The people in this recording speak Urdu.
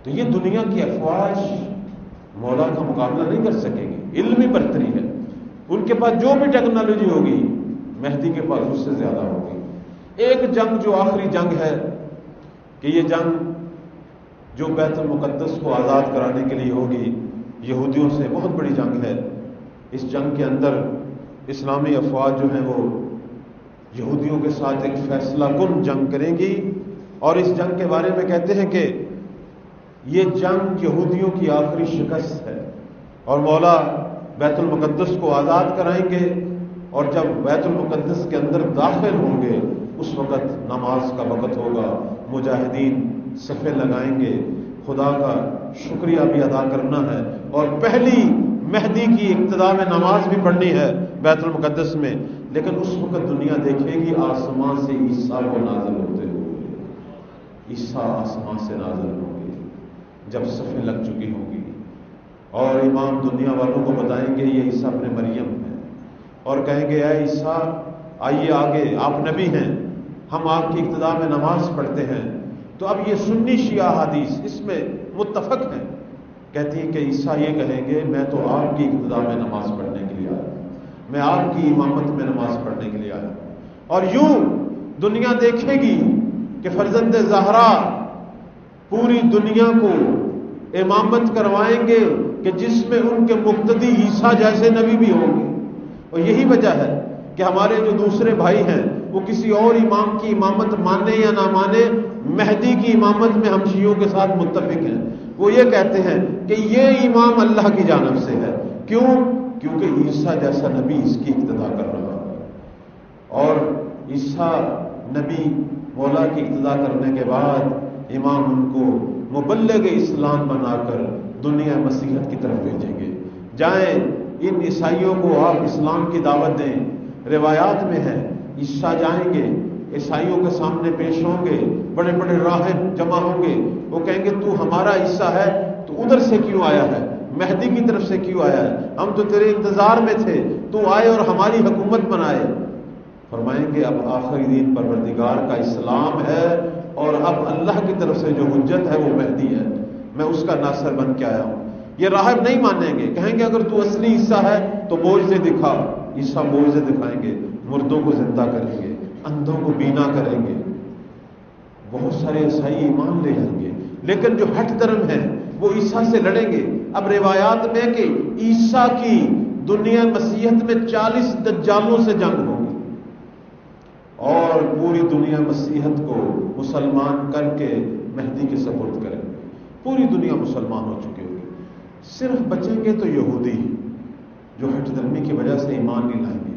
تو یہ دنیا کی افواج مولا کا مقابلہ نہیں کر سکیں گے. علمی برتری ہے ان کے پاس، جو بھی ٹیکنالوجی ہوگی مہدی کے پاس اس سے زیادہ ہوگی. ایک جنگ جو آخری جنگ ہے کہ یہ جنگ جو بیت المقدس کو آزاد کرانے کے لیے ہوگی، یہودیوں سے بہت بڑی جنگ ہے. اس جنگ کے اندر اسلامی افواج جو ہیں وہ یہودیوں کے ساتھ ایک فیصلہ کن جنگ کریں گی، اور اس جنگ کے بارے میں کہتے ہیں کہ یہ جنگ یہودیوں کی آخری شکست ہے، اور مولا بیت المقدس کو آزاد کرائیں گے. اور جب بیت المقدس کے اندر داخل ہوں گے اس وقت نماز کا وقت ہوگا، مجاہدین صفیں لگائیں گے، خدا کا شکریہ بھی ادا کرنا ہے، اور پہلی مہدی کی ابتدا میں نماز بھی پڑھنی ہے بیت المقدس میں. لیکن اس وقت دنیا دیکھے گی آسمان سے عیسیٰ کو نازل ہوتے ہوئے. عیسیٰ آسمان سے نازل ہوں گے جب صفیں لگ چکی ہوں گی، اور امام دنیا والوں کو بتائیں گے یہ عیسیٰ ابن مریم ہے، اور کہیں گے اے عیسیٰ آئیے آگے، آپ نبی ہیں، ہم آپ کی ابتدا میں نماز پڑھتے ہیں. تو اب یہ سنی شیعہ حدیث اس میں متفق ہیں، کہتی ہے کہ عیسیٰ یہ کہیں گے میں تو آپ کی ابتدا میں نماز پڑھنے کے لیے آیا ہوں، میں آپ کی امامت میں نماز پڑھنے کے لیے آیا ہوں. اور یوں دنیا دیکھے گی کہ فرزند زہرا پوری دنیا کو امامت کروائیں گے کہ جس میں ان کے مقتدی عیسیٰ جیسے نبی بھی ہوں گے. اور یہی وجہ ہے کہ ہمارے جو دوسرے بھائی ہیں وہ کسی اور امام کی امامت مانے یا نہ مانے، مہدی کی امامت میں ہم شیعوں کے ساتھ متفق ہیں. وہ یہ کہتے ہیں کہ یہ امام اللہ کی جانب سے ہے. کیوں؟ کیونکہ عیسیٰ جیسا نبی اس کی اقتدا کر رہا ہے، اور عیسیٰ نبی مولا کی اقتدا کرنے کے بعد امام ان کو مبلغ اسلام بنا کر دنیا مسیحیت کی طرف بھیجیں گے. جائیں ان عیسائیوں کو آپ اسلام کی دعوت دیں. روایات میں ہے عیسیٰ جائیں گے، عیسائیوں کے سامنے پیش ہوں گے، بڑے بڑے راہب جمع ہوں گے، وہ کہیں گے تو ہمارا عیسیٰ ہے تو ادھر سے کیوں آیا ہے، مہدی کی طرف سے کیوں آیا ہے، ہم تو تیرے انتظار میں تھے، تو آئے اور ہماری حکومت بنائے. فرمائیں گے اب آخری دین پروردگار کا اسلام ہے، اور اب اللہ کی طرف سے جو حجت ہے وہ مہدی ہے، میں اس کا ناصر بن کے آیا ہوں. یہ راہب نہیں مانیں گے، کہیں گے اگر تو اصلی عیسیٰ ہے تو معجزے دکھا. عیسیٰ معجزے دکھائیں گے، مردوں کو زندہ کریں گے، اندھوں کو بینا کریں گے. بہت سارے عیسائی ایمان لے جائیں گے، لیکن جو ہٹ درم ہیں وہ عیسیٰ سے لڑیں گے. اب روایات میں کہ عیسیٰ کی دنیا مسیحیت میں 40 دجالوں سے جنگ ہوگی، اور پوری دنیا مسیحیت کو مسلمان کر کے مہدی کے سپرد کریں گے. پوری دنیا مسلمان ہو چکی ہوگی، صرف بچیں گے تو یہودی جو ہٹ درمی کی وجہ سے ایمان نہیں لائیں گے.